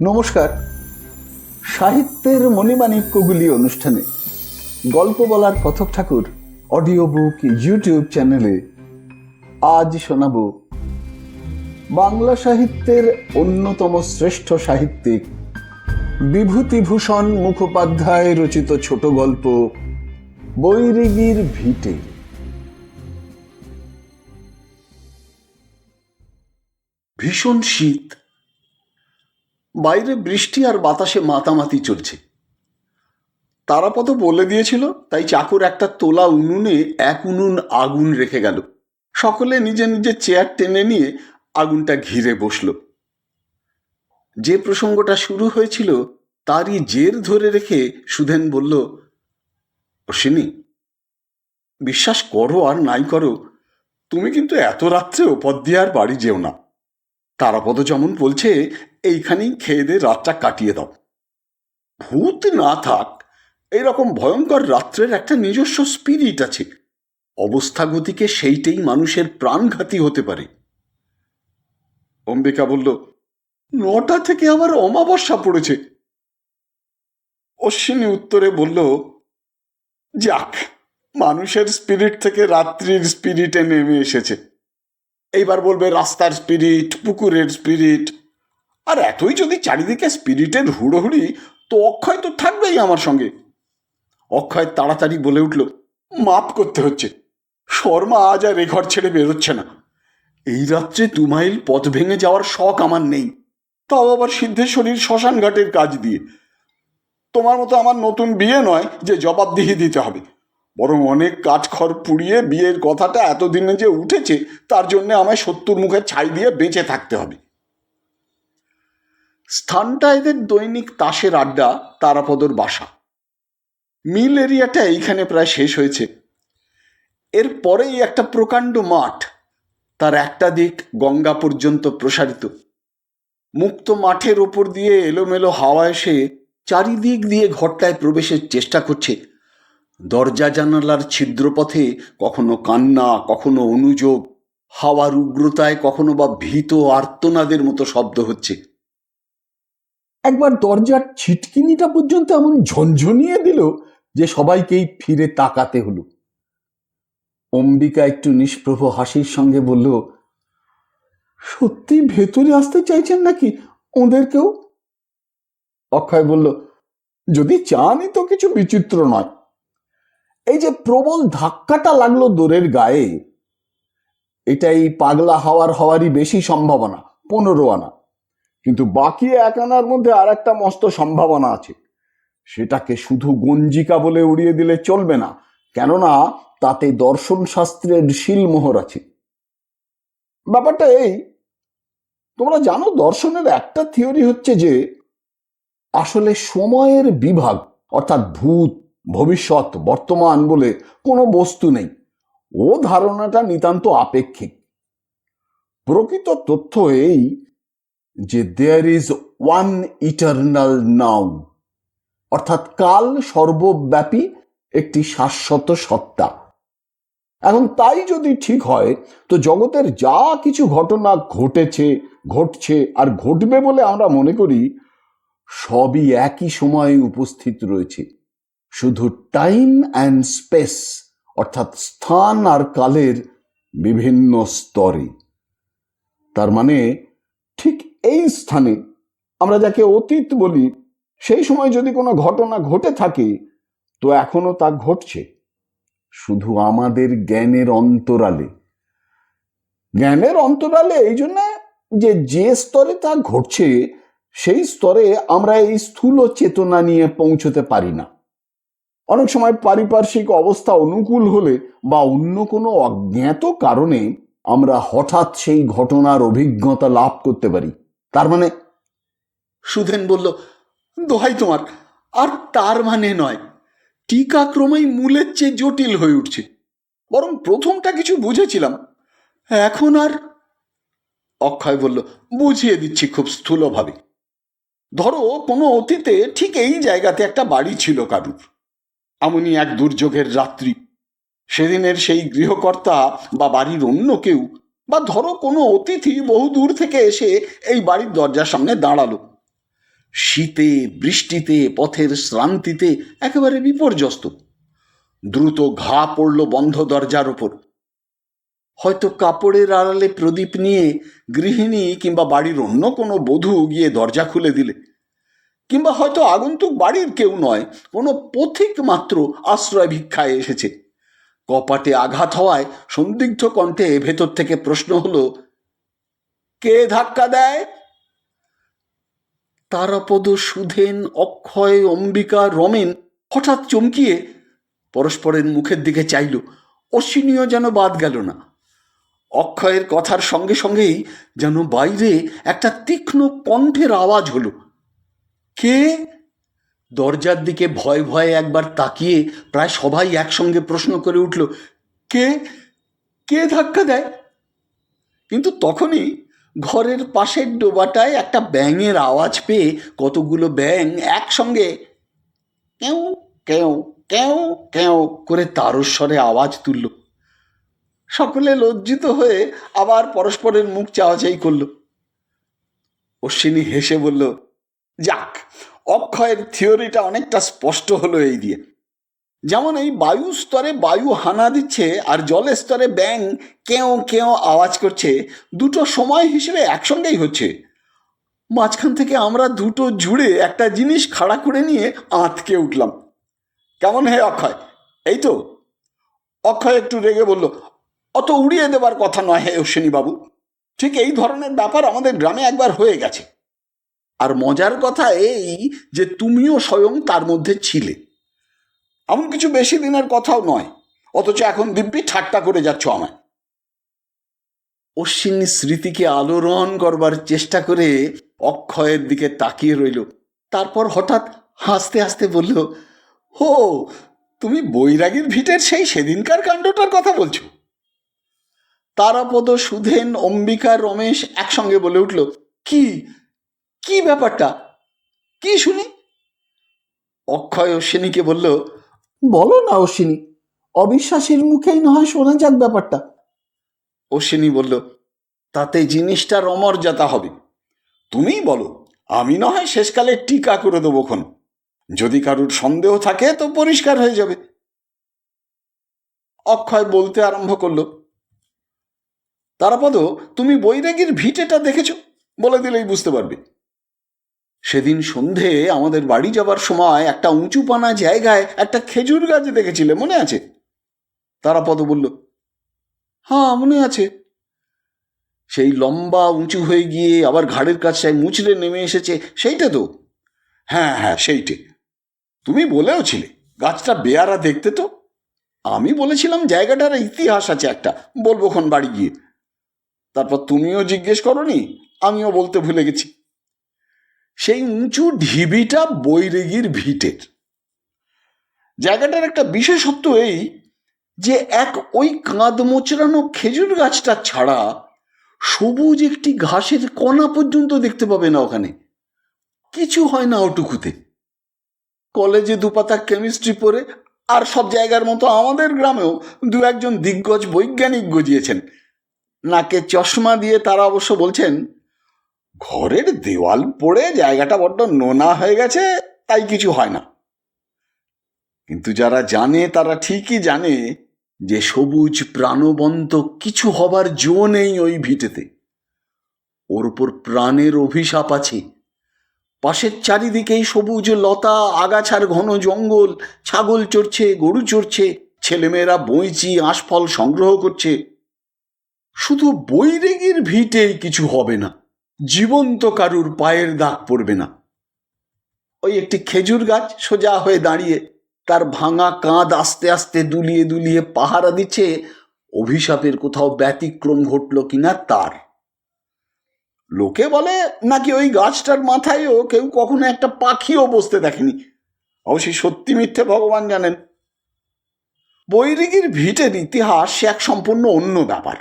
নমস্কার। সাহিত্যের মণিমাণিক্যগুলি অনুষ্ঠানে গল্প বলার কথক ঠাকুর অডিও বুক ইউটিউব চ্যানেলে আজ শোনাব বাংলা সাহিত্যের অন্যতম শ্রেষ্ঠ সাহিত্যিক বিভূতিভূষণ মুখোপাধ্যায় রচিত ছোট গল্প বৈরিগীর ভিটে। ভীষণ শীত, বাইরে বৃষ্টি আর বাতাসে মাতামাতি চলছে। তারাপদ বলে দিয়েছিল, তাই চাকর একটা তোলা উনুনে এক উনুন আগুন রেখে গেল। সকলে নিজে নিজে চেয়ার টেনে নিয়ে আগুনটা ঘিরে বসল। যে প্রসঙ্গটা শুরু হয়েছিল তারই জের ধরে রেখে সুধেন বলল, অশ্বিনী, বিশ্বাস করো আর নাই করো, তুমি কিন্তু এত রাত্রে ওপর দিয়ে আর বাড়ি যেও না। তারাপদ যেমন বলছে, এইখানেই খেয়ে দিয়ে রাতটা কাটিয়ে দাও। ভূত না থাক, এইরকম ভয়ঙ্কর রাত্রের একটা নিজস্ব স্পিরিট আছে। অবস্থাগতিকে সেইটাই মানুষের প্রাণঘাতী হতে পারে। অম্বিকা বলল, 9টা থেকে আবার অমাবস্যা পড়েছে। অশ্বিনী উত্তরে বলল, যাক, মানুষের স্পিরিট থেকে রাত্রির স্পিরিটে নেমে এসেছে। এইবার বলবে রাস্তার স্পিরিট, পুকুরের স্পিরিট। আর এতই যদি চারিদিকে স্পিরিটের হুড়োহুড়ি, তো অক্ষয় তো থাকবেই আমার সঙ্গে। অক্ষয় তাড়াতাড়ি বলে উঠল, মাপ করতে হচ্ছে, শর্মা আজ আর এ ঘর ছেড়ে বেরোচ্ছে না। এই রাত্রে 2 মাইল পথ ভেঙে যাওয়ার শখ আমার নেই, তাও আবার সিদ্ধেশ্বরীর শ্মশান ঘাটের কাজ দিয়ে। তোমার মতো আমার নতুন বিয়ে নয় যে জবাবদিহি দিতে হবে, বরং অনেক কাঠখড় পুড়িয়ে বিয়ের কথাটা এতদিনে যে উঠেছে, তার জন্যে আমায় 70 মুখে ছাই দিয়ে বেঁচে থাকতে হবে। স্থানটা এদের দৈনিক তাসের আড্ডা, তারাপদর বাসা। মিল এরিয়াটা এইখানে প্রায় শেষ হয়েছে। এর পরেই একটা প্রকাণ্ড মাঠ, তার একটা দিক গঙ্গা পর্যন্ত প্রসারিত। মুক্ত মাঠের ওপর দিয়ে এলোমেলো হাওয়া এসে চারিদিক দিয়ে ঘরটায় প্রবেশের চেষ্টা করছে। দরজা জানালার ছিদ্রপথে কখনো কান্না, কখনো অনুযোগ, হাওয়ার উগ্রতায় কখনো বা ভীত আর্তনাদের মতো শব্দ হচ্ছে। একবার দরজার ছিটকিনিটা পর্যন্ত এমন ঝনঝনিয়ে দিল যে সবাইকেই ফিরে তাকাতে হলো। অম্বিকা একটু নিষ্প্রভ হাসির সঙ্গে বলল, সত্যি ভেতরে আসতে চাইছেন নাকি ওদেরকেও? অক্ষয় বলল, যদি চানই তো কিছু বিচিত্র নয়। এই যে প্রবল ধাক্কাটা লাগলো দোরের গায়ে, এটাই পাগলা হওয়ারই বেশি সম্ভাবনা, 15 আনা। কিন্তু বাকি 1 আনার মধ্যে আর একটা মস্ত সম্ভাবনা আছে। সেটাকে শুধু গঞ্জিকা বলে উড়িয়ে দিলে চলবে না, কেননা তাতে দর্শন শাস্ত্রের শিলমোহর আছে। ব্যাপারটা এই, তোমরা জানো, দর্শনের একটা থিওরি হচ্ছে যে আসলে সময়ের বিভাগ, অর্থাৎ ভূত, ভবিষ্যৎ, বর্তমান বলে কোনো বস্তু নেই। ও ধারণাটা নিতান্ত আপেক্ষিক। প্রকৃত তথ্য এই যে দেয়ার ইজ ওয়ান ইটারনাল নাও, অর্থাৎ কাল সর্বব্যাপী একটি শাশ্বত সত্তা। এখন তাই যদি ঠিক হয়, তো জগতের যা কিছু ঘটনা ঘটেছে, ঘটছে আর ঘটবে বলে আমরা মনে করি, সবই একই সময়ে উপস্থিত রয়েছে, শুধু টাইম অ্যান্ড স্পেস, অর্থাৎ স্থান আর কালের বিভিন্ন স্তরে। তার মানে ঠিক এই স্থানে, আমরা যাকে অতীত বলি, সেই সময় যদি কোনো ঘটনা ঘটে থাকে, তো এখনো তা ঘটছে, শুধু আমাদের জ্ঞানের অন্তরালে। জ্ঞানের অন্তরালে এই জন্য যে স্তরে তা ঘটছে, সেই স্তরে আমরা এই স্থূল চেতনা নিয়ে পৌঁছতে পারি না। অনেক সময় পারিপার্শ্বিক অবস্থা অনুকূল হলে বা অন্য কোনো অজ্ঞাত কারণে আমরা হঠাৎ সেই ঘটনার অভিজ্ঞতা লাভ করতে পারি। তার মানে? সুধেন বলল, দোহাই তোমার, আর তার মানে নয়। টিকা ক্রমেই মূলের চেয়ে জটিল হয়ে উঠছে। বরং প্রথমটা কিছু বুঝেছিলাম, এখন আর। অক্ষয় বলল, বুঝিয়ে দিচ্ছি খুব স্থূলভাবে। ধরো কোনো অতীতে ঠিক এই জায়গাতে একটা বাড়ি ছিল কারুর, এমনই এক দুর্যোগের রাত্রি। সেদিনের সেই গৃহকর্তা বা বাড়ির অন্য কেউ, বা ধরো কোনো অতিথি বহু দূর থেকে এসে এই বাড়ির দরজার সামনে দাঁড়ালো। শীতে বৃষ্টিতে পথের শ্রান্তিতে একেবারে বিপর্যস্ত। দ্রুত ঘা পড়ল বন্ধ দরজার ওপর। হয়তো কাপড়ের আড়ালে প্রদীপ নিয়ে গৃহিণী কিংবা বাড়ির অন্য কোনো বধূ গিয়ে দরজা খুলে দিলে, কিংবা হয়তো আগন্তুক বাড়ির কেউ নয়, কোনো পথিক মাত্র আশ্রয় ভিক্ষায় এসেছে। কপাটে আঘাত হওয়ায় সন্দিগ্ধ কণ্ঠে ভেতর থেকে প্রশ্ন হলো, কে ধাক্কা দেয়? তারাপদ, সুধেন, অক্ষয়, অম্বিকা, রমেন হঠাৎ চমকিয়ে পরস্পরের মুখের দিকে চাইল। অশ্বিনীও যেন বাদ গেল না। অক্ষয়ের কথার সঙ্গে সঙ্গেই যেন বাইরে একটা তীক্ষ্ণ কণ্ঠের আওয়াজ হলো, কে? দরজার দিকে ভয়ে ভয়ে একবার তাকিয়ে প্রায় সবাই একসঙ্গে প্রশ্ন করে উঠল, কে? কে ধাক্কা দেয়? কিন্তু তখনই ঘরের পাশের ডোবাটায় একটা ব্যাঙের আওয়াজ পেয়ে কতগুলো ব্যাঙ একসঙ্গে কেউ কেউ কেউ কেউ করে তারস্বরে আওয়াজ তুলল। সকলে লজ্জিত হয়ে আবার পরস্পরের মুখ চাওয়াচাই করল। অশ্বিনী হেসে বলল, যাক, অক্ষয়ের থিওরিটা অনেকটা স্পষ্ট হলো এই দিয়ে। যেমন এই বায়ু স্তরে বায়ু হানা দিচ্ছে আর জলের স্তরে ব্যাঙ কেউ কেউ আওয়াজ করছে, দুটো সময় হিসেবে একসঙ্গেই হচ্ছে। মাঝখান থেকে আমরা দুটো জুড়ে একটা জিনিস খাড়া করে নিয়ে আঁতকে উঠলাম। কেমন হে অক্ষয়, এই তো? অক্ষয় একটু রেগে বলল, অত উড়িয়ে দেবার কথা নয় হে অশ্বিনী বাবু, ঠিক এই ধরনের ব্যাপার আমাদের গ্রামে একবার হয়ে গেছে। আর মজার কথা এই যে তুমিও স্বয়ং তার মধ্যে ছিলে। এমন কিছু বেশি দিনের কথাও নয়, অথচ এখন দিব্যি ঠাট্টা করে যাচ্ছ আমায়। অশ্বিনী স্মৃতিকে আলোড়ন করবার চেষ্টা করে অক্ষয়ের দিকে তাকিয়ে রইল। তারপর হঠাৎ হাসতে হাসতে বলল, হো, তুমি বৈরাগীর ভিটের সেই সেদিনকার কাণ্ডটার কথা বলছো? তারাপদ, সুধেন, অম্বিকা, রমেশ একসঙ্গে বলে উঠল, কি? কি ব্যাপারটা? কি শুনি? অক্ষয় অশ্বিনীকে বলল, বলো না অশ্বিনী, অবিশ্বাসীর মুখেই না হয় শোনা যাক ব্যাপারটা। অশ্বিনী বলল, তাতে জিনিসটার অমর্যাদা হবে। তুমিই বলো, আমি না হয় শেষকালে টিকা করে দেবোক্ষণ। যদি কারুর সন্দেহ থাকে তো পরিষ্কার হয়ে যাবে। অক্ষয় বলতে আরম্ভ করল, তারাপদ, তুমি বৈরাগীর ভিটেটা দেখেছ? বলে দিলেই বুঝতে পারবে। সেদিন সন্ধে আমাদের বাড়ি যাবার সময় একটা উঁচুপানা জায়গায় একটা খেজুর গাছ দেখেছিলে, মনে আছে? তারাপদ বলল, হ্যাঁ, মনে আছে। সেই লম্বা উঁচু হয়ে গিয়ে আবার ঘাড়ের কাছটায় মুচড়ে নেমে এসেছে, সেইটা তো? হ্যাঁ হ্যাঁ, সেইটে। তুমি বলেও ছিলে গাছটা বেয়ারা দেখতে। তো আমি বলেছিলাম জায়গাটার ইতিহাস আছে একটা, বলবোক্ষণ বাড়ি গিয়ে। তারপর তুমিও জিজ্ঞেস করনি, আমিও বলতে ভুলে গেছি। সেই উঁচু ঢিবিটা বৈরাগীর ভিটের। জায়গাটার একটা বিশেষত্ব এই যে ওই কাঁধ মোচড়ানো খেজুর গাছটা ছাড়া সবুজ একটি ঘাসের কণা পর্যন্ত দেখতে পাবে না ওখানে। কিছু হয় না ওটুকুতে। কলেজে দুপাতা কেমিস্ট্রি পড়ে আর সব জায়গার মতো আমাদের গ্রামেও দু একজন দিগ্গজ বৈজ্ঞানিক গজিয়েছেন। নাকে চশমা দিয়ে তারা অবশ্য বলছেন, ঘরের দেওয়াল পড়ে জায়গাটা বড্ড নোনা হয়ে গেছে, তাই কিছু হয় না। কিন্তু যারা জানে তারা ঠিকই জানে যে সবুজ প্রাণবন্ত কিছু হবার জো নেই ওই ভিটেতে। ওর উপর প্রাণের অভিশাপ আছে। পাশের চারিদিকেই সবুজ লতা, আগাছার ঘন জঙ্গল, ছাগল চড়ছে, গরু চড়ছে, ছেলেমেয়েরা বইচি আঁশফল সংগ্রহ করছে। শুধু বৈরাগীর ভিটেই কিছু হবে না, জীবন্ত কারুর পায়ের দাগ পড়বে না। ওই একটি খেজুর গাছ সোজা হয়ে দাঁড়িয়ে তার ভাঙা কাঁধ আস্তে আস্তে দুলিয়ে দুলিয়ে পাহারা দিচ্ছে অভিশাপের কোথাও ব্যতিক্রম ঘটল কিনা তার। লোকে বলে নাকি ওই গাছটার মাথায়ও কেউ কখনো একটা পাখিও বসতে দেখেনি। অবশ্যই সত্যি মিথ্যে ভগবান জানেন। বৈরাগীর ভিটের ইতিহাস এক সম্পূর্ণ অন্য ব্যাপার।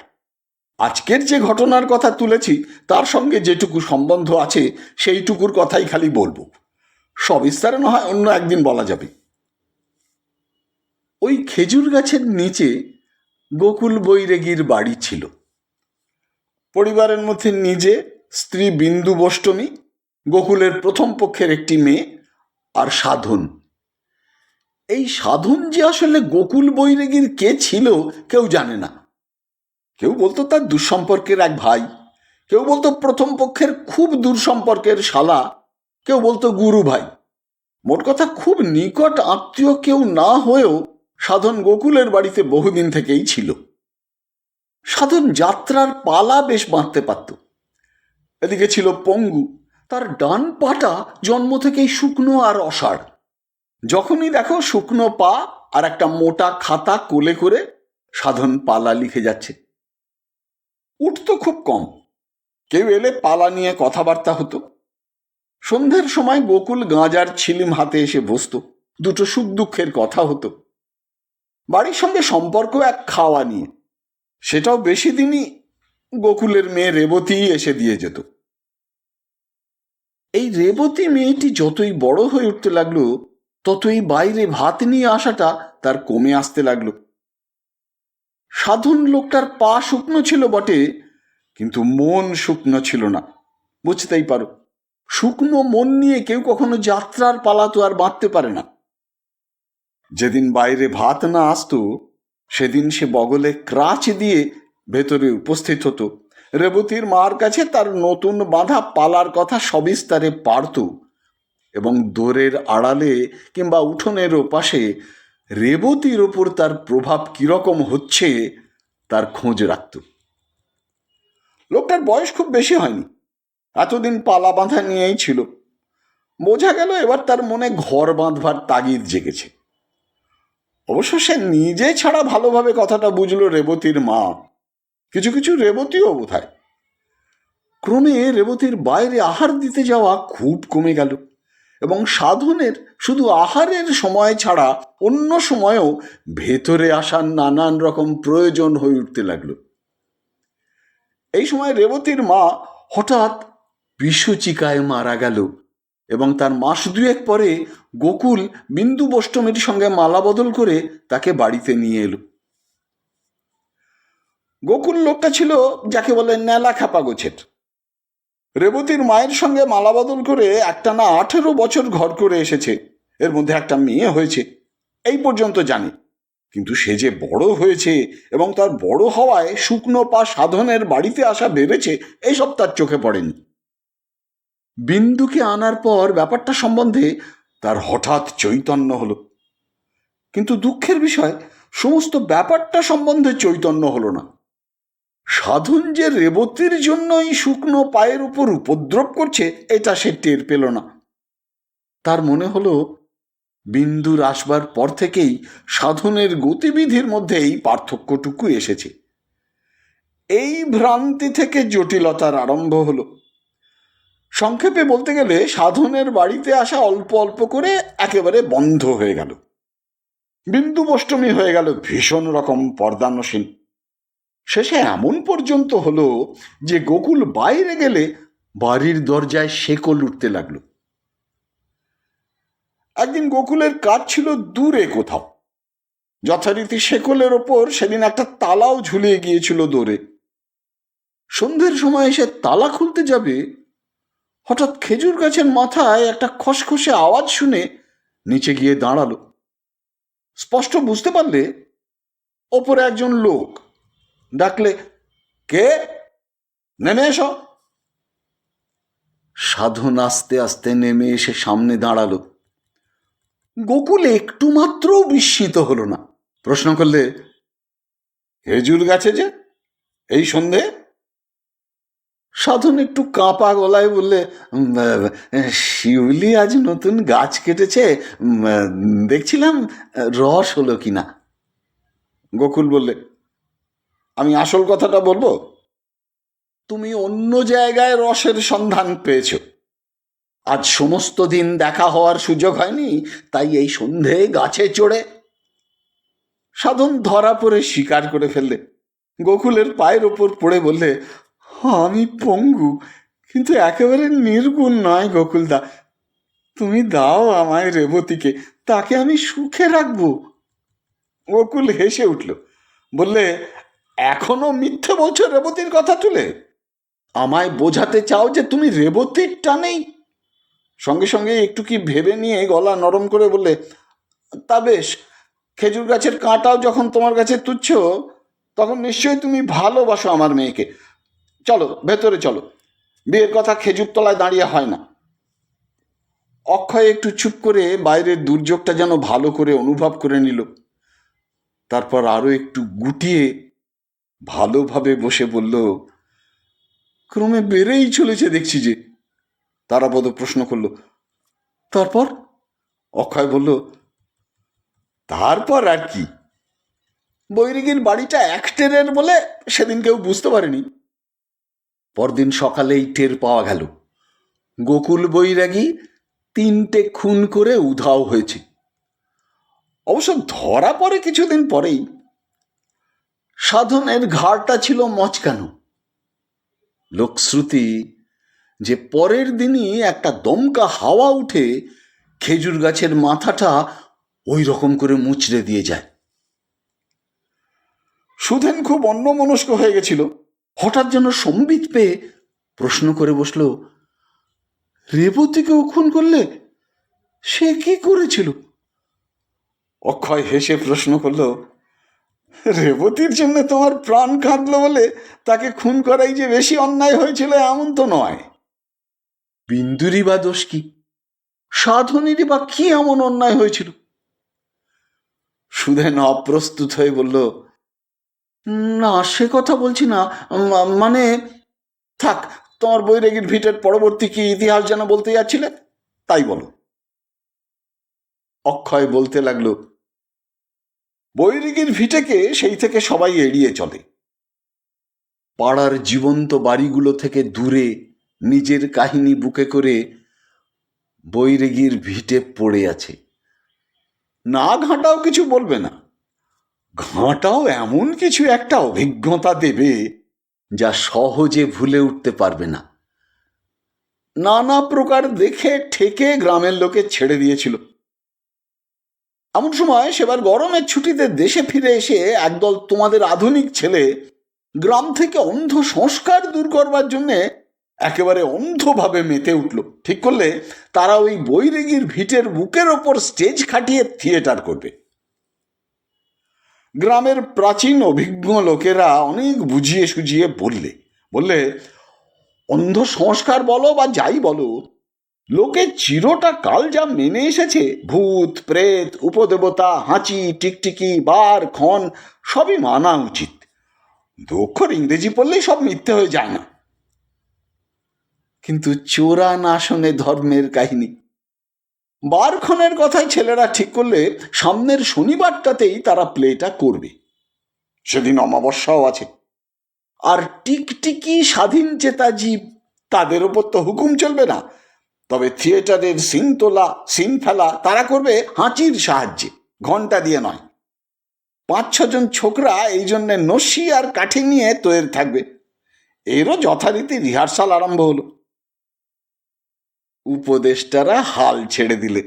আজকের যে ঘটনার কথা তুলেছি তার সঙ্গে যেটুকু সম্বন্ধ আছে সেইটুকুর কথাই খালি বলবো, সবিস্তারে না হয় অন্য একদিন বলা যাবে। ওই খেজুর গাছের নিচে গোকুল বৈরাগীর বাড়ি ছিল। পরিবারের মধ্যে নিজে, স্ত্রী বিন্দু বোষ্টমী গোকুলের প্রথম পক্ষের একটি মেয়ে আর সাধন। এই সাধন যে আসলে গোকুল বৈরাগীর কে ছিল কেউ জানে না। কেউ বলতো তার দুঃসম্পর্কের এক ভাই, কেউ বলতো প্রথম পক্ষের খুব দূর সম্পর্কের শালা, কেউ বলতো গুরু ভাই। মোট কথা, খুব নিকট আত্মীয় কেউ না হয়েও সাধন গোকুলের বাড়িতে বহুদিন থেকেই ছিল। সাধন যাত্রার পালা বেশ বাঁধতে পারত। এদিকে ছিল পঙ্গু, তার ডান পাটা জন্ম থেকেই শুকনো আর অসাড়। যখনই দেখো শুকনো পা আর একটা মোটা খাতা কোলে করে সাধন পালা লিখে যাচ্ছে। উঠতো খুব কম, কেউ এলে পালা নিয়ে কথাবার্তা হতো। সন্ধ্যের সময় গোকুল গাঁজার ছিলিম হাতে এসে বসত, দুটো সুখ দুঃখের কথা হতো। বাড়ির সঙ্গে সম্পর্ক এক খাওয়া নিয়ে, সেটাও বেশি দিনই গোকুলের মেয়ে রেবতী এসে দিয়ে যেত। এই রেবতী মেয়েটি যতই বড় হয়ে উঠতে লাগলো, ততই বাইরে ভাত নিয়ে আসাটা তার কমে আসতে লাগলো। সাধন লোকটার পা শুকনো ছিল বটে, কিন্তু মন শুকনো ছিল না, বুঝতেই পারো। শুকনো মন নিয়ে কেউ কখনো যাত্রার পালা তো আর বাঁধতে পারে না। যেদিন বাইরে ভাত না আসতো, সেদিন সে বগলে ক্রাচ দিয়ে ভেতরে উপস্থিত হতো। রেবতীর মার কাছে তার নতুন বাঁধা পালার কথা সবিস্তারে পারত এবং দোরের আড়ালে কিংবা উঠোনের ওপাশে রেবতীর ওপর তার প্রভাব কিরকম হচ্ছে তার খোঁজ রাখত। লোকটার বয়স খুব বেশি হয়নি, এতদিন পালা বাঁধা নিয়েই ছিল। বোঝা গেল এবার তার মনে ঘর বাঁধবার তাগিদ জেগেছে। অবশ্য সে নিজে ছাড়া ভালোভাবে কথাটা বুঝলো রেবতীর মা, কিছু কিছু রেবতীও বোধহয়। ক্রমে রেবতীর বাইরে আহার দিতে যাওয়া খুব কমে গেল এবং সাধনের শুধু আহারের সময় ছাড়া অন্য সময়েও ভেতরে আসার নানান রকম প্রয়োজন হয়ে উঠতে লাগলো। এই সময় রেবতীর মা হঠাৎ বিষচিকায় মারা গেল এবং তার মাস দুয়েক পরে গোকুল বিন্দু বষ্টমীর সঙ্গে মালা বদল করে তাকে বাড়িতে নিয়ে এলো। গোকুল লোকটা ছিল যাকে বলে নেলা খাপা গোছের। রেবতীর মায়ের সঙ্গে মালা বদল করে একটানা 18 বছর ঘর করে এসেছে, এর মধ্যে একটা মেয়ে হয়েছে, এই পর্যন্ত জানে। কিন্তু সে যে বড় হয়েছে এবং তার বড় হওয়ায় শুকনো পা সাধনের বাড়িতে আসা বেড়েছে, এইসব তার চোখে পড়েনি। বিন্দুকে আনার পর ব্যাপারটা সম্বন্ধে তার হঠাৎ চৈতন্য হলো, কিন্তু দুঃখের বিষয় সমস্ত ব্যাপারটা সম্বন্ধে চৈতন্য হলো না। সাধন যে রেবতীর জন্যই শুকনো পায়ের উপর উপদ্রব করছে এটা সে টের পেল না। তার মনে হলো বিন্দুর আসবার পর থেকেই সাধনের গতিবিধির মধ্যে এই পার্থক্যটুকু এসেছে। এই ভ্রান্তি থেকে জটিলতার আরম্ভ হলো। সংক্ষেপে বলতে গেলে সাধনের বাড়িতে আসা অল্প অল্প করে একেবারে বন্ধ হয়ে গেল। বিন্দু বষ্টমী হয়ে গেল ভীষণ রকম পর্দানসীন। শেষে এমন পর্যন্ত হলো যে গোকুল বাইরে গেলে বাড়ির দরজায় শেকল উঠতে লাগলো। একদিন গোকুলের কাজ ছিল দূরে কোথাও, যথারীতি শেকলের ওপর সেদিন একটা তালাও ঝুলিয়ে গিয়েছিল দৌড়ে। সন্ধ্যের সময় এসে তালা খুলতে যাবে, হঠাৎ খেজুর গাছের মাথায় একটা খসখসে আওয়াজ শুনে নিচে গিয়ে দাঁড়ালো। স্পষ্ট বুঝতে পারলে ওপরে একজন লোক। ডাকলে, কে? নেমে এসো। সাধন আস্তে আস্তে নেমে এসে সামনে দাঁড়ালো। গোকুল একটু মাত্রও বিস্মিত হলো না। প্রশ্ন করলে, খেজুর গাছে যে এই সন্ধে? সাধন একটু কাঁপা গলায় বললে, শিউলি আজ নতুন গাছ কেটেছে, দেখছিলাম রস হলো কিনা। গোকুল বললে, আমি আসল কথাটা বলবো? তুমি অন্য জায়গায় রসের সন্ধান পেয়েছ, আজ সমস্ত দিন দেখা হওয়ার সুযোগ হয়নি, তাই এই সন্ধে গাছে চড়ে। সাধন ধরা পড়ে স্বীকার করে ফেললে। গোকুলের পায়ের ওপর পড়ে বললে, আমি পঙ্গু, কিন্তু একেবারে নির্গুণ নয় গোকুলদা। তুমি দাও আমায় রেবতীকে, তাকে আমি সুখে রাখবো। গোকুল হেসে উঠল, বললে, এখনো মিথ্যে বলছো রেবতীর কথা তুলে? আমায় বোঝাতে চাও যে তুমি রেবতীর টানেই সঙ্গে সঙ্গে একটু কি ভেবে নিয়ে গলা নরম করে বললে, তা বেশ, খেজুর গাছের কাঁটাও যখন তোমার কাছে তুচ্ছ, তখন নিশ্চয়ই তুমি ভালোবাসো আমার মেয়েকে। চলো ভেতরে চলো, বিয়ের কথা খেজুর তলায় দাঁড়িয়ে হয় না। অক্ষয় একটু চুপ করে বাইরের দুর্যোগটা যেন ভালো করে অনুভব করে নিল। তারপর আরো একটু গুটিয়ে ভালোভাবে বসে বলল, ক্রমে বেড়েই চলেছে দেখছি যে। তারাপদ প্রশ্ন করল, তারপর? অক্ষয় বলল, তারপর আর কি, বৈরাগীর বাড়িটা একটেরের বলে সেদিন কেউ বুঝতে পারেনি। পরদিন সকালেই টের পাওয়া গেল গোকুল বৈরাগী 3টে খুন করে উধাও হয়েছে। অবশ্য ধরা পড়ে কিছুদিন পরেই। সাধনের ঘাড়টা ছিল মচকানো। লোকশ্রুতি যে পরের দিনই একটা দমকা হাওয়া উঠে খেজুর গাছের মাথাটা ওই রকম করে মুচড়ে দিয়ে যায়। সুধেন খুব অন্যমনস্ক হয়ে গেছিল। হঠাৎ যেন সম্বিত পেয়ে প্রশ্ন করে বসল, রেবতীকেও খুন করলে? সে কি করেছিল? অক্ষয় হেসে প্রশ্ন করল, রেবতীর জন্য তোমার প্রাণ কাঁদলো বলে তাকে খুন করাই যে বেশি অন্যায় হয়েছিল এমন তো নয়। বিন্দুরই বা দোষ কি? সাধনেরই বা কি এমন অন্যায় হয়েছিল? সুধেন অপ্রস্তুত হয়ে বলল, না সে কথা বলছি না, মানে থাক, তোমার বৈরাগীর ভিটের পরবর্তী কি ইতিহাস যেন বলতে যাচ্ছিলে, তাই বলো। অক্ষয় বলতে লাগলো, বৈরাগীর ভিটেকে সেই থেকে সবাই এড়িয়ে চলে। পাড়ার জীবন্ত বাড়িগুলো থেকে দূরে নিজের কাহিনী বুকে করে বৈরাগীর ভিটে পড়ে আছে। না ঘাঁটাও কিছু বলবে না, ঘাঁটাও এমন কিছু একটা অভিজ্ঞতা দেবে যা সহজে ভুলে উঠতে পারবে না। নানা প্রকার দেখে ঠেকে গ্রামের লোকে ছেড়ে দিয়েছিল। এমন সময় সেবার গরমের ছুটিতে দেশে ফিরে এসে একদল তোমাদের আধুনিক ছেলে গ্রাম থেকে অন্ধ সংস্কার দূর করবার জন্যে একেবারে অন্ধভাবে মেতে উঠল। ঠিক করলে তারা ওই বৈরাগীর ভিটের বুকের ওপর স্টেজ খাটিয়ে থিয়েটার করবে। গ্রামের প্রাচীন অভিজ্ঞ লোকেরা অনেক বুঝিয়ে সুঝিয়ে বললে অন্ধ সংস্কার বলো বা যাই বলো, লোকে চিরটা কাল যা মেনে এসেছে, ভূত প্রেত উপদেবতা হাঁচি টিকটিকি বার ক্ষণ সবই মানা উচিত। দক্ষর ইংরেজি পড়লেই সব মিথ্যে হয়ে যায় না। কিন্তু চোরা না শোনে ধর্মের কাহিনী। বারক্ষণের কথাই ছেলেরা ঠিক করলে সামনের শনিবারটাতেই তারা প্লেটা করবে। সেদিন অমাবস্যাও আছে। আর টিকটিকি স্বাধীন চেতা জীব, তাদের ওপর তো হুকুম চলবে না। তবে থিয়েটারের সিন তোলা সিন ফেলা তারা করবে হাঁচির সাহায্যে, ঘন্টা দিয়ে নয়। 5-6 জন ছোকরা এই জন্যে নস্যি আর কাঠি নিয়ে তৈরি থাকবে। এরও যথারীতি রিহার্সাল আরম্ভ হলো। উপদেষ্টারা হাল ছেড়ে দিলে।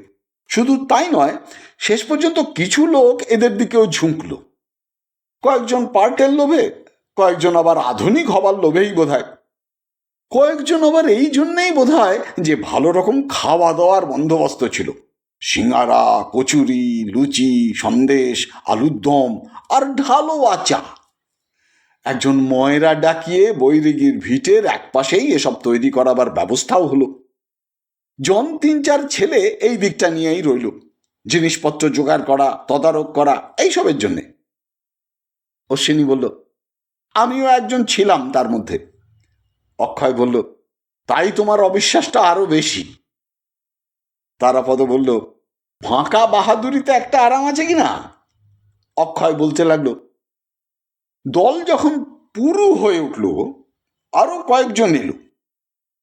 শুধু তাই নয়, শেষ পর্যন্ত কিছু লোক এদের দিকেও ঝুঁকল। কয়েকজন পার্টের লোভে, কয়েকজন আবার আধুনিক হবার লোভেই বোধহয়, কয়েকজন আবার এই জন্যেই বোধহয় যে ভালো রকম খাওয়া দাওয়ার বন্দোবস্ত ছিল। সিঙ্গারা কচুরি লুচি সন্দেশ আলুর দম আর ঢালোয়া চা। একজন ময়রা ডাকিয়ে বৈরাগীর ভিটের একপাশেই এসব তৈরি করাবার ব্যবস্থাও হলো। জন 3-4 ছেলে এই দিকটা নিয়েই রইল, জিনিসপত্র জোগাড় করা তদারক করা এইসবের জন্যে। অশ্বিনী বলল, আমিও একজন ছিলাম তার মধ্যে। অক্ষয় বলল, তাই তোমার অবিশ্বাসটা আরো বেশি। তারাপদ বলল, ফাঁকা বাহাদুরিতে একটা আরাম আছে কিনা। অক্ষয় বলতে লাগলো, দল যখন পুরু হয়ে উঠল, আরো কয়েকজন এলো।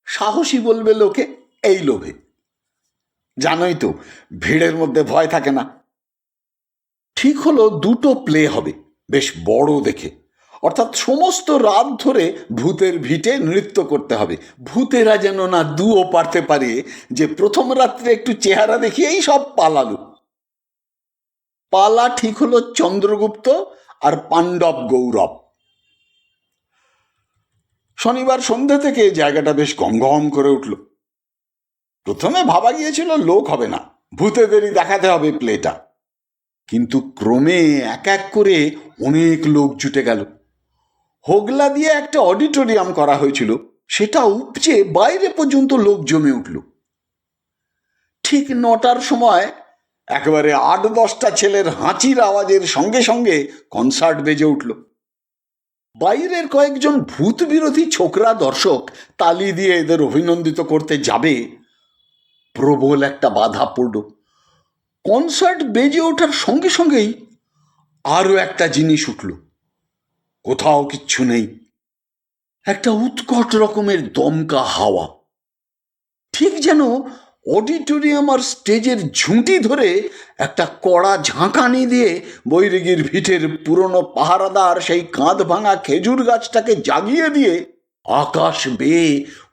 সাহসী বলবে লোকে এই লোভে। জানোই তো ভিড়ের মধ্যে ভয় থাকে না। ঠিক হলো 2টো প্লে হবে, বেশ বড় দেখে। অর্থাৎ সমস্ত রাত ধরে ভূতের ভিটে নৃত্য করতে হবে। ভূতেরা যেন না দুও পারতে পারে যে প্রথম রাত্রে একটু চেহারা দেখিয়েই সব পালালো। পালা ঠিক হলো চন্দ্রগুপ্ত আর পাণ্ডব গৌরব। শনিবার সন্ধ্যা থেকে জায়গাটা বেশ গমগম করে উঠল। প্রথমে ভাবা গিয়েছিল লোক হবে না, ভূতেদেরই দেখাতে হবে প্লেটা। কিন্তু ক্রমে এক এক করে অনেক লোক জুটে গেল। হোগলা দিয়ে একটা অডিটোরিয়াম করা হয়েছিল, সেটা উপচে বাইরে পর্যন্ত লোক জমে উঠল। ঠিক 9টার সময় একেবারে 8-10টা ছেলের হাঁচির আওয়াজের সঙ্গে সঙ্গে কনসার্ট বেজে উঠল। বাইরের কয়েকজন ভূত বিরোধী ছোকরা দর্শক তালি দিয়ে এদের অভিনন্দিত করতে যাবে, প্রবল একটা বাধা পড়ল। কনসার্ট বেজে ওঠার সঙ্গে সঙ্গেই আরো একটা জিনিস উঠল। কোথাও কিচ্ছু নেই, একটা উৎকট রকমের দমকা হাওয়া, ঠিক যেন অডিটোরিয়াম আর স্টেজের ঝুঁটি ধরে একটা কড়া ঝাঁকানি দিয়ে বৈরাগীর ভিটের পুরনো পাহারাদার সেই কাঁধ ভাঙা খেজুর গাছটাকে জাগিয়ে দিয়ে আকাশ বেয়ে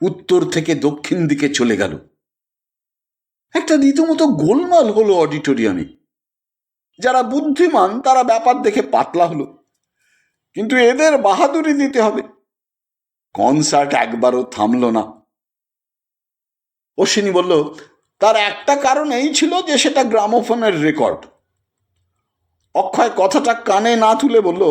উত্তর থেকে দক্ষিণ দিকে চলে গেল। একটা রীতিমতো গোলমাল হলো অডিটোরিয়ামে। যারা বুদ্ধিমান তারা ব্যাপার দেখে পাতলা হলো, কিন্তু এদের বাহাদুরি দিতে হবে, কনসার্ট একবারও থামল না। অশ্বিনী বলল, তার একটা কারণ এই ছিল যে সেটা গ্রামোফোনের রেকর্ড। অক্ষয় কথাটা কানে না তুলে বলল,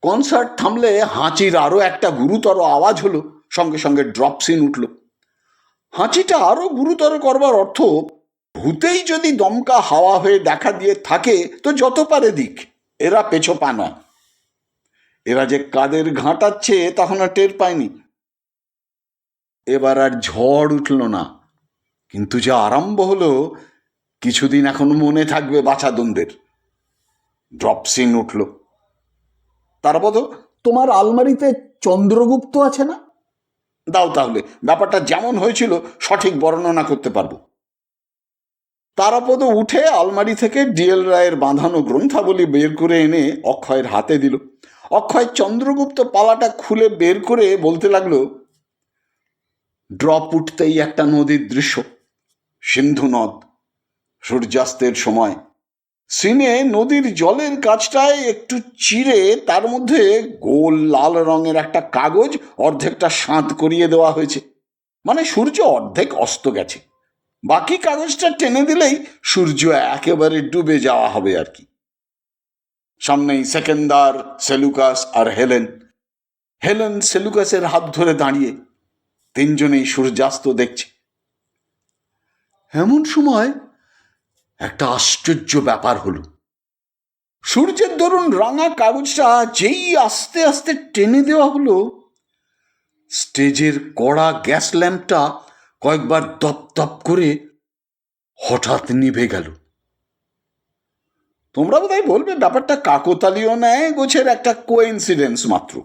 কনসার্ট থামলে হাঁচির আরো একটা গুরুতর আওয়াজ হলো, সঙ্গে সঙ্গে ড্রপ সিন উঠল। হাঁচিটা আরো গুরুতর করবার অর্থ, ভূতেই যদি দমকা হাওয়া হয়ে দেখা দিয়ে থাকে তো যত পারে দিক, এরা পেছো পা নয়। এরা যে কাদের ঘাঁটাচ্ছে তখন আর টের পায়নি। এবার আর ঝড় উঠল না, কিন্তু যা আরম্ভ হলো কিছুদিন এখন মনে থাকবে বাছাদনদের। ড্রপ সিন উঠল। তার বলো, তোমার আলমারিতে চন্দ্রগুপ্ত আছে না? দাও তাহলে, ব্যাপারটা যেমন হয়েছিল সঠিক বর্ণনা করতে পারবো। তারাপদ উঠে আলমারি থেকে ডিএল রায়ের বাঁধানো গ্রন্থাবলী বের করে এনে অক্ষয়ের হাতে দিল। অক্ষয় চন্দ্রগুপ্ত পালাটা খুলে বের করে বলতে লাগলো, ড্রপ উঠতেই একটা নদীর দৃশ্য, সিন্ধু নদ, সূর্যাস্তের সময়। সিনে নদীর জলের কাছটায় একটু চিরে তার মধ্যে গোল লাল রঙের একটা কাগজ অর্ধেকটা সাঁত করিয়ে দেওয়া হয়েছে, মানে সূর্য অর্ধেক অস্ত গেছে, বাকি কাগজটা টেনে দিলেই সূর্য একেবারে ডুবে যাওয়া হবে আর কি। সামনেই সেকেন্দার, সেলুকাস আর হেলেন। হেলেন সেলুকাসের হাত ধরে দাঁড়িয়ে, তিনজনেই সূর্যাস্ত দেখছে। এমন সময় একটা আশ্চর্য ব্যাপার হলো। সূর্যের দরুন রাঙা কাগজটা যেই আস্তে আস্তে টেনে দেওয়া হলো, স্টেজের কড়া গ্যাস ল্যাম্পটা কয়েকবার দপ দপ করে হঠাৎ নিভে গেল। তোমরা বোধহয় বলবে ব্যাপারটা কাকতালীয় ন্যায় গোছের একটা কোইন্সিডেন্স মাত্র,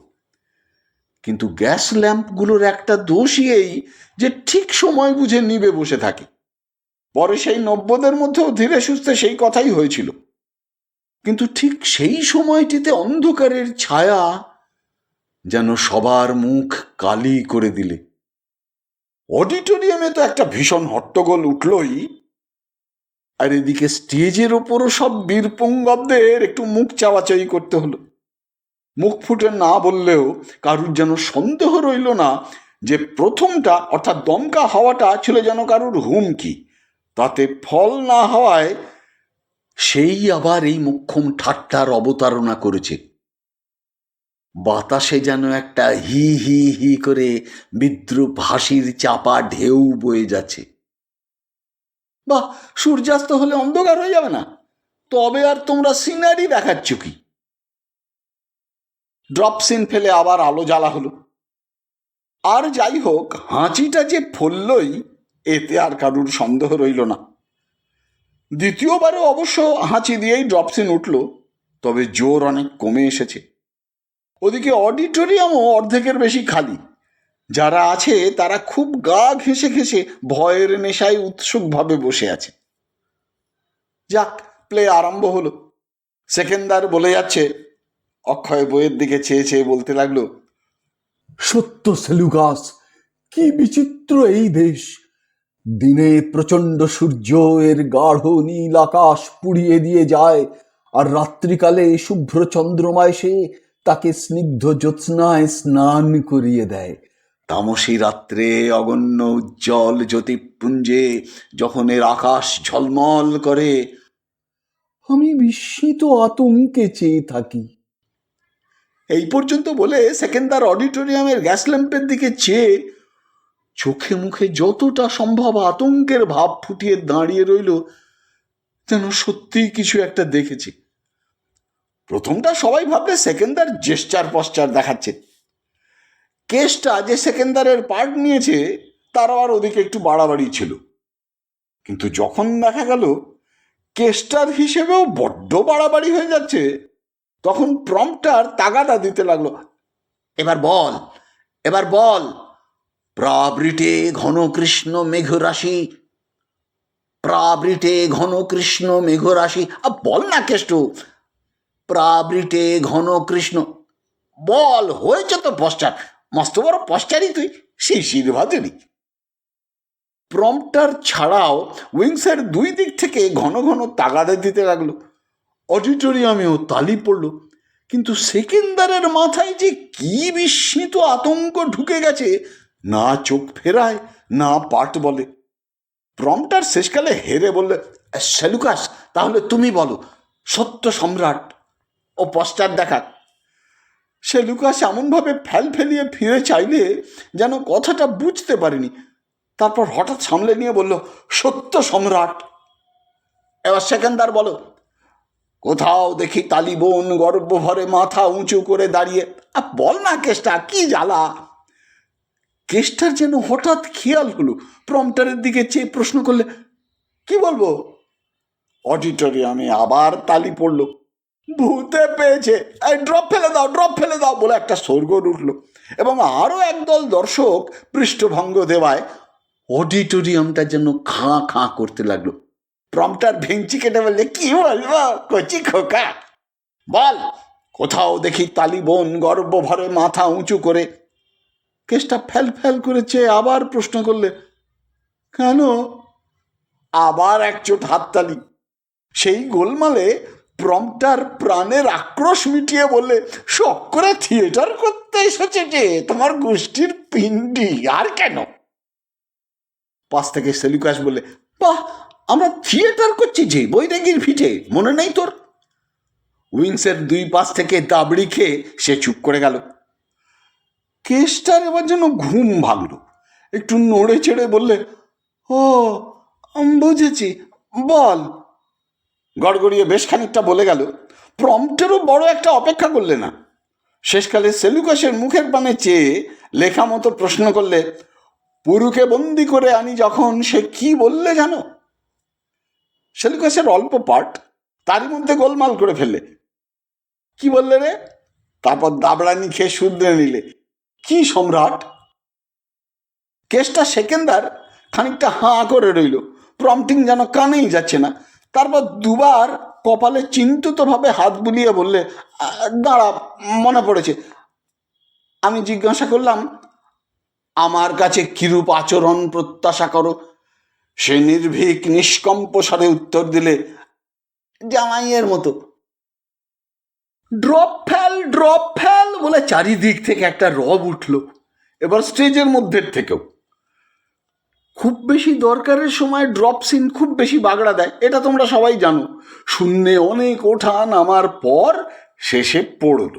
কিন্তু গ্যাস ল্যাম্পগুলোর একটা দোষই এই যে ঠিক সময় বুঝে নিভে বসে থাকে। পরে সেই 90দের মধ্যেও ধীরে সুস্থে সেই কথাই হয়েছিল, কিন্তু ঠিক সেই সময়টিতে অন্ধকারের ছায়া যেন সবার মুখ কালি করে দিলে। অডিটোরিয়ামে তো একটা ভীষণ হট্টগোল উঠলই, আর এদিকে স্টেজের ওপরও সব বীরপুঙ্গবদের একটু মুখ চাওয়াচাই করতে হলো। মুখ ফুটে না বললেও কারুর যেন সন্দেহ রইল না যে প্রথমটা অর্থাৎ দমকা হাওয়াটা ছিল যেন কারুর হুমকি, তাতে ফল না হওয়ায় সেই আবার এই মোক্ষম ঠাট্টার অবতারণা করেছে। বাতাসে যেন একটা হি হি হি করে বিদ্রুপ হাসির চাপা ঢেউ বয়ে যাচ্ছে। বাহ, সূর্যাস্ত হলে অন্ধকার হয়ে যাবে না? তবে আর তোমরা সিনারি দেখাচ্ছ কি? ড্রপ সিন ফেলে আবার আলো জ্বালা হলো। আর যাই হোক, হাঁচিটা যে ফললই এতে আর কারুর সন্দেহ রইল না। দ্বিতীয়বারও অবশ্য হাঁচি দিয়েই ড্রপ সিন উঠল, তবে জোর অনেক কমে এসেছে। ওদিকে অডিটোরিয়ামও অর্ধেকের বেশি খালি। যারা আছে তারা খুব গা ঘেঁষে ঘেঁষে ভয়ের নেশায় উৎসুকভাবে বসে আছে। যাক, প্লে আরম্ভ হলো। সেকেন্দার বলে যাচ্ছে, অক্ষয় বইয়ের দিকে চেয়ে চেয়ে বলতে লাগলো, সত্য সেলুকাস, কি বিচিত্র এই দেশ! দিনে প্রচণ্ড সূর্য এর গাঢ় নীল আকাশ পুড়িয়ে দিয়ে যায়, আর রাত্রিকালে শুভ্র চন্দ্রমা এসে তাকে স্নিগ্ধ জ্যোৎস্নায় স্নান করিয়ে দেয়। তামসী রাত্রে অগণ্য উজ্জ্বল জ্যোতিপুঞ্জে যখন এর আকাশ ঝলমল করে, আমি বিস্মিত আতঙ্কে চেয়ে থাকি। এই পর্যন্ত বলে সেকেন্দার অডিটোরিয়ামের গ্যাস ল্যাম্পের দিকে চেয়ে চোখে মুখে যতটা সম্ভব আতঙ্কের ভাব ফুটিয়ে দাঁড়িয়ে রইল, যেন সত্যিই কিছু একটা দেখেছি। প্রথমটা সবাই ভাবলে সেকেন্দার জেস্টার পশ্চার দেখাচ্ছে। কেসটা যে সেকেন্দারের পার্ট নিয়েছে তার আবার ওদিকে একটু বাড়াবাড়ি ছিল, কিন্তু যখন দেখা গেল কেসটার হিসেবেও বড্ড বাড়াবাড়ি হয়ে যাচ্ছে, তখন প্রম্পটার তাগাদা দিতে লাগলো, এবার বল, এবার বল, প্রাবৃটে ঘন কৃষ্ণ মেঘরাশি, প্রাবৃটে ঘন কৃষ্ণ মেঘরাশি। বল না কেষ্টু, প্রাবৃটে ঘন কৃষ্ণ, বল। হয়েছে তো পশ্চার, মস্ত বড় পশ্চারই তুই, শিশির ভাদুরী। প্রম্পটার ছাড়াও উইংসের দুই দিক থেকে ঘন ঘন তাগাদা দিতে লাগলো। অডিটোরিয়ামেও তালি পড়ল, কিন্তু সেকেন্দারের মাথায় যে কি বিস্মিত আতঙ্ক ঢুকে গেছে, না চোখ ফেরায় না পাঠ বলে। প্রম্পটার শেষকালে হেরে বললে, সেলুকাস, তাহলে তুমি বলো, সত্য সম্রাট। ও পশ্চার দেখাক। সেলুকাস এমনভাবে ফেল ফেলিয়ে ফিরে চাইলে যেন কথাটা বুঝতে পারিনি। তারপর হঠাৎ সামলে নিয়ে বলল, সত্য সম্রাট। এবার সেকেন্দার বলো, কোথাও দেখি তালিবোন গর্বভরে মাথা উঁচু করে দাঁড়িয়ে। বল না কেষ্টা, কি জ্বালা। কেষ্টার যেন হঠাৎ খেয়াল হলো, প্রম্পটারের দিকে চেয়ে প্রশ্ন করলে, কি বলবো? অডিটোরিয়ামে আবার তালি পড়ল। ভূতে পেয়েছে, ড্রপ ফেলে দাও, ড্রপ ফেলে দাও বলে একটা শোরগোল উঠল, এবং আরও একদল দর্শক পৃষ্ঠভঙ্গ দেওয়ায় অডিটোরিয়ামটা যেন খাঁ খাঁ করতে লাগলো। প্রম্পটার ভেঙচি কেটে বললে, কি বলবো কচি খোকা, বল, কোথাও দেখি তালিবোন গর্বভরে মাথা উঁচু করে। কেসটা ফেল ফেল করেছে, আবার প্রশ্ন করলে, কেন? আবার একচোট হাততালি। সেই গোলমালে প্রম্পটার প্রাণের আক্রোশ মিটিয়ে বললে, শখ করে থিয়েটার করতে এসেছে যে তোমার গোষ্ঠীর পিণ্ডি, আর কেন? পাশ থেকে সেলুকাস বললে, বাহ, আমরা থিয়েটার করছি যে বৈরাগীর ভিটে, মনে নেই তোর? উইংসের দুই পাশ থেকে দাবড়ি খেয়ে সে চুপ করে গেল। কেসটার এবার যেন ঘুম ভাঙল, একটু নড়ে চেড়ে বললে, ও বুঝেছি, বল। গড়গড়িয়ে বেশ খানিকটা বলে গেল। প্রম্পটেরও বড় একটা অপেক্ষা করলে না। শেষকালে সেলুকাসের মুখের পানে চেয়ে লেখা মতো প্রশ্ন করলে, পুরুকে বন্দি করে আনি যখন সে কি বললে জানো? সেলুকাসের অল্প পার্ট, তারই মধ্যে গোলমাল করে ফেললে। কি বললে রে? তারপর দাবড়ানি খেয়ে শুধরে নিলে, কি সম্রাট? কেসটা সেকেন্দার খানিকটা হাঁ করে রইল, প্রম্পটিং যেন কানেই যাচ্ছে না। তারপর দুবার কপালে চিন্তিতভাবে হাত বুলিয়ে বললে, দাঁড়া, মনে পড়েছে। আমি জিজ্ঞাসা করলাম, আমার কাছে কিরূপ আচরণ প্রত্যাশা করো? সে নির্ভীক নিষ্কম্প স্বরে উত্তর দিলে, জামাইয়ের মতো। ড্রপ ফেল, ড্রপ ফেল বলে চারিদিক থেকে একটা রব উঠল, এবার স্টেজের মধ্যে থেকেও। খুব বেশি দরকারের সময় ড্রপ সিন খুব বেশি বাগড়া দেয়, এটা তোমরা সবাই জানো। শূন্যে অনেক ওঠা নামার পর শেষে পড়ল।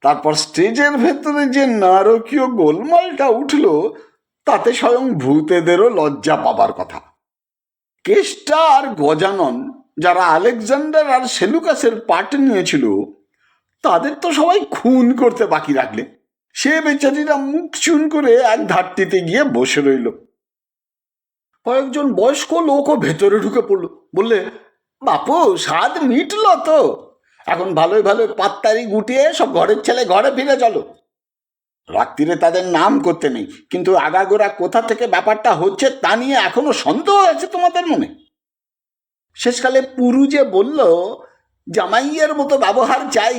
তারপর স্টেজের ভেতরে যে নারকীয় গোলমালটা উঠল, তাতে স্বয়ং ভূতেদেরও লজ্জা পাবার কথা। কেষ্টা আর গজানন, যারা আলেকজান্ডার আর সেলুকাসের পার্ট নিয়েছিল, তাদের তো সবাই খুন করতে বাকি রাখলে। সে বেচারিরা মুখ চুন করে এক ধারটিতে গিয়ে বসে রইল। কয়েকজন বয়স্ক লোকও ভেতরে ঢুকে পড়লো, বললে, বাপু, স্বাদ মিটল তো, এখন ভালোই ভালোই পাত্তারি গুটিয়ে সব ঘরের ছেলে ঘরে ফিরে চলো। রাত্রিরে তাদের নাম করতে নেই, কিন্তু আগাগোড়া কোথা থেকে ব্যাপারটা হচ্ছে তা নিয়ে এখনো সন্দেহ আছে তোমাদের মনে? শেষকালে পুরু যে বলল জামাইয়ের মতো ব্যবহার চাই,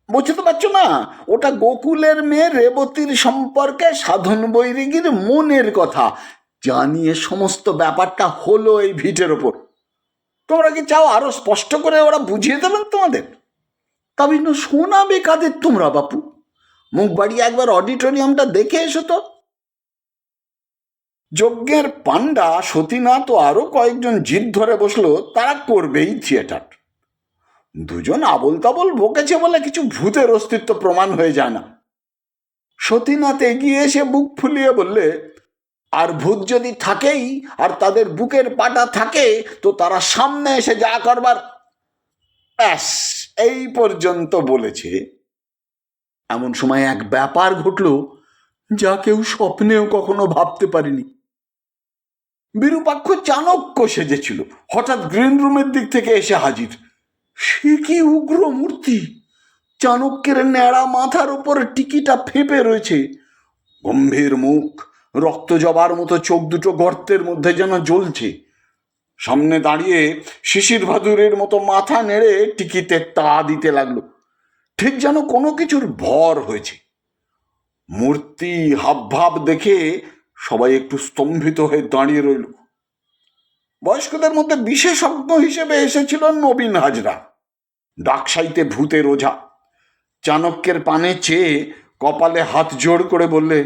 বুঝতে পারছো না? ওটা গোকুলের মেয়ে রেবতীর সম্পর্কে সাধন বৈরাগীর মনের কথা, জানিয়ে সমস্ত ব্যাপারটা হলো এই ভিটের ওপর। তোমরা কি চাও আরো স্পষ্ট করে ওরা বুঝিয়ে দেবেন তোমাদের? তা ভিন্ন শোনাবে কাদের তোমরা বাপু? মুখ বাড়িয়ে একবার অডিটোরিয়ামটা দেখে এসো তো। যজ্ঞের পাণ্ডা, সতীনাথ ও আরো কয়েকজন জিদ ধরে বসলো তারা করবেই থিয়েটার। দুজন আবল তাবল বকেছে বলে কিছু ভূতের অস্তিত্ব প্রমাণ হয়ে যায় না। সতীনাথ এগিয়ে এসে বুক ফুলিয়ে বললে, আর ভূত যদি থাকেই আর তাদের বুকের পাটা থাকে তো তারা সামনে এসে যা করবার। ব্যাস, এই পর্যন্ত বলেছে। এমন সময় এক ব্যাপার ঘটল যা কেউ স্বপ্নেও কখনো ভাবতে পারেনি। বিরূপাক্ষ চাণক্য সেজেছিল, হঠাৎ গ্রিন রুমের দিক থেকে এসে হাজির। সে কি উগ্র মূর্তি! চাণক্যের ন্যাড়া মাথার উপর টিকিটা ফেঁপে রয়েছে, গম্ভীর মুখ, রক্ত জবার মতো চোখ দুটো গর্তের মধ্যে যেন জ্বলছে। সামনে দাঁড়িয়ে শিশির ভাদুরের মতো মাথা নেড়ে টিকিতে তা দিতে লাগলো, ঠিক যেন কোনো কিছুর ভর হয়েছে। মূর্তি হাবভাব দেখে সবাই একটু স্তম্ভিত হয়ে দাঁড়িয়ে রইল। বয়স্কদের মধ্যে বিশেষজ্ঞ হিসেবে এসেছিল নবীন হাজরা, ডাকসাইতে ভূতের ওঝা। চাণক্যের পানে চেয়ে কপালে হাত জোড় করে বললে,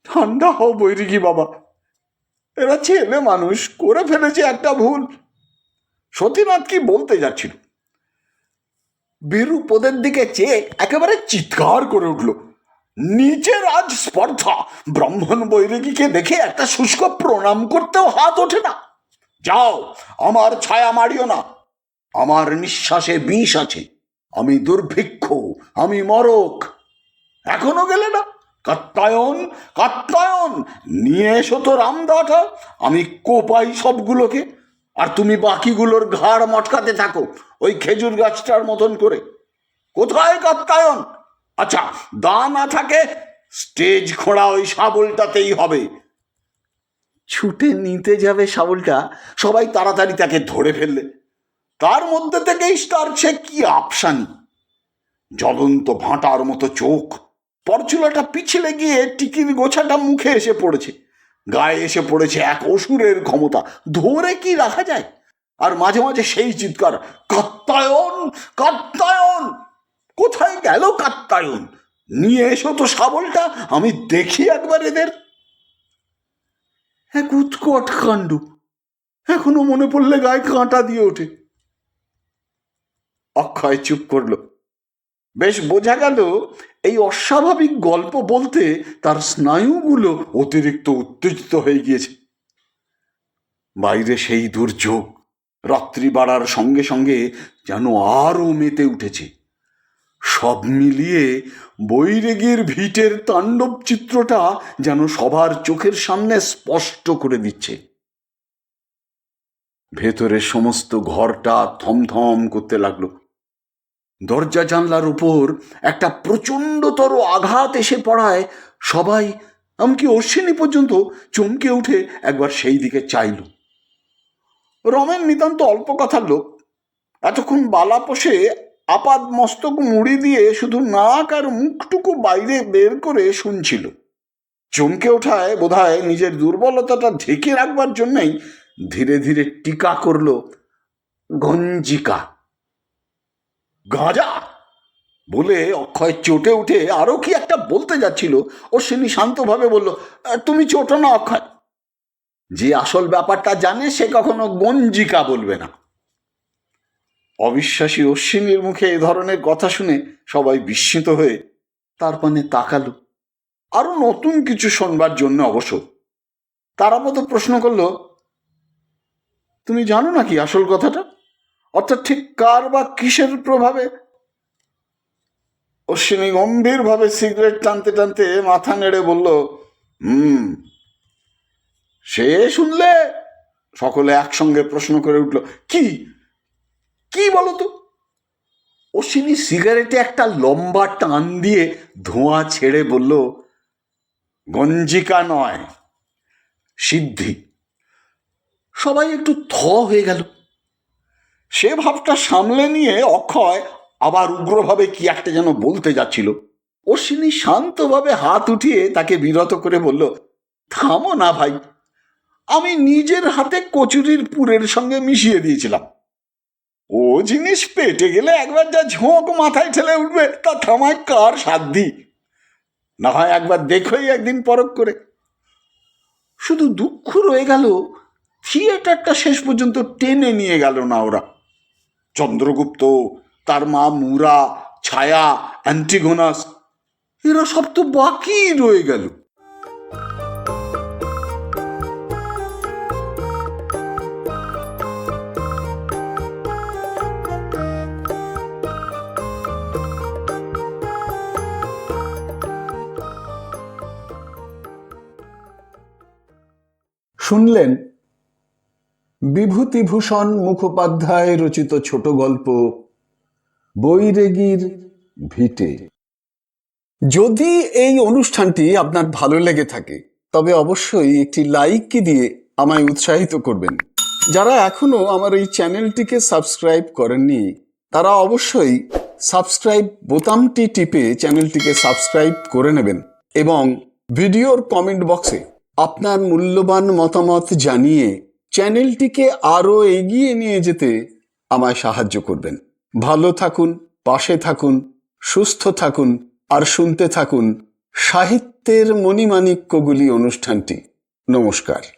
ঠান্ডা হও বৈরিগী বাবা, এরা ছেলে মানুষ, করে ফেলেছে একটা ভুল। সতীনাথ কি বলতে যাচ্ছিল, বীরু ওদের দিকে চেয়ে একেবারে চিৎকার করে উঠল, নিচের আজ স্পর্ধা! ব্রাহ্মণ বৈরাগীকে দেখে একটা শুষ্ক প্রণাম করতেও হাত ওঠে না। যাও, আমার ছায়া মারিও না। আমার নিঃশ্বাসে বিষ আছে, আমি দুর্ভিক্ষ, আমি মরক। এখনো গেলে না? কাত্যায়ন, কাত্যায়ন, নিয়ে এসো তো রামদাটা, আমি কোপাই সবগুলোকে, আর তুমি বাকিগুলোর ঘাড় মটকাতে থাকো ওই খেজুর গাছটার মতন করে। কোথায় কাত্যায়ন? আচ্ছা, দা না থাকে স্টেজ খোঁড়া ওই শাবলটাতেই হবে। ছুটে নিতে যাবে শাবলটা, সবাই তাড়াতাড়ি তাকে ধরে ফেললে। তার মধ্যে থেকেই স্টারছে কি আপসানি, জ্বলন্ত ভাঁটার মতো চোখ, পরচুলাটা পিছলে গিয়ে টিকির গোছাটা মুখে এসে পড়েছে, গায়ে এসে পড়েছে এক অসুরের ক্ষমতা, ধরে কি রাখা যায়? আর মাঝে মাঝে সেই চিৎকার, কাত্যায়ন, কাত্যায়ন! কোথায় গেল কাত্যায়ন? নিয়ে এসো তো শাবলটা, আমি দেখি একবার এদের। এক উৎকট কাণ্ড, এখনো মনে পড়লে গায়ে কাঁটা দিয়ে ওঠে। অক্ষয় চুপ করল। বেশ বোঝা গেল এই অস্বাভাবিক গল্প বলতে তার স্নায়ুগুলো অতিরিক্ত উত্তেজিত হয়ে গিয়েছে। বাইরে সেই দুর্যোগ রাত্রি বাড়ার সঙ্গে সঙ্গে যেন আরও মেতে উঠেছে। সব মিলিয়ে বৈরাগীর ভিটের তাণ্ডব চিত্রটা যেন সবার চোখের সামনে স্পষ্ট করে দিচ্ছে। ভেতরে সমস্ত ঘরটা থমথম করতে লাগলো। দরজা জানলার উপর একটা প্রচণ্ডতর আঘাত এসে পড়ায় সবাই, এমনকি অশ্বিনী পর্যন্ত, চমকে উঠে একবার সেই দিকে চাইল। রমেন নিতান্ত অল্প কথার লোক, এতক্ষণ বালা পোষে আপাদ মস্তক মুড়ি দিয়ে শুধু নাক আর মুখটুকু বাইরে বের করে শুনছিল। চমকে ওঠায় বোধহয় নিজের দুর্বলতাটা ঢেকে রাখবার জন্যই ধীরে ধীরে টিকা করল, গঞ্জিকা। গাঁজা বলে অক্ষয় চটে উঠে আরো কি একটা বলতে যাচ্ছিল। অশ্বিনী শান্তভাবে বলল, তুমি চটো না অক্ষয়, যে আসল ব্যাপারটা জানে সে কখনো গঞ্জিকা বলবে না। অবিশ্বাসী অশ্বিনীর মুখে এ ধরনের কথা শুনে সবাই বিস্মিত হয়ে তার পানে তাকালো, আরো নতুন কিছু শোনবার জন্য অবশ্য। তারাপদ প্রশ্ন করল, তুমি জানো নাকি আসল কথাটা? অর্থাৎ ঠিক কার বা কিসের প্রভাবে? অশ্বিনী গম্ভীরভাবে সিগারেট টানতে টানতে মাথা নেড়ে বলল, সে শুনলে? সকলে একসঙ্গে প্রশ্ন করে উঠল, কি কি বলো তো? অশ্বিনী সিগারেটে একটা লম্বা টান দিয়ে ধোঁয়া ছেড়ে বলল, গঞ্জিকা নয়, সিদ্ধি। সবাই একটু থ হয়ে গেল। সে ভাবটা সামলে নিয়ে অক্ষয় আবার উগ্রভাবে কি একটা যেন বলতে যাচ্ছিল। অশ্বিনী শান্তভাবে হাত উঠিয়ে তাকে বিরত করে বলল, থামো না ভাই, আমি নিজের হাতে কচুরির পুরের সঙ্গে মিশিয়ে দিয়েছিলাম। ও জিনিস পেটে গেলে একবার যা ঝোঁক মাথায় ঠেলে উঠবে তা থামায় কার সাধ্যি। না হয় একবার দেখোই একদিন পরখ করে। শুধু দুঃখ রয়ে গেল, থিয়েটারটা শেষ পর্যন্ত টেনে নিয়ে গেল না ওরা। চন্দ্রগুপ্ত, তার মা মুরা, ছায়া, অ্যান্টিগোনাস, এরা সব তো বাকি রয়ে গেল। শুনলেন বিভূতিভূষণ মুখোপাধ্যায় রচিত ছোট গল্প বৈরাগীর ভিটে। যদি এই অনুষ্ঠানটি আপনার ভালো লেগে থাকে তবে অবশ্যই একটি লাইক দিয়ে আমায় উৎসাহিত করবেন। যারা এখনো আমার এই চ্যানেলটিকে সাবস্ক্রাইব করেননি তারা অবশ্যই সাবস্ক্রাইব বোতামটি টিপে চ্যানেলটিকে সাবস্ক্রাইব করে নেবেন এবং ভিডিওর কমেন্ট বক্সে আপনার মূল্যবান মতামত জানিয়ে চ্যানেলটিকে আরও এগিয়ে নিয়ে যেতে আমায় সাহায্য করবেন। ভালো থাকুন, পাশে থাকুন, সুস্থ থাকুন আর শুনতে থাকুন সাহিত্যের মণিমাণিক্যগুলি অনুষ্ঠানটি। নমস্কার।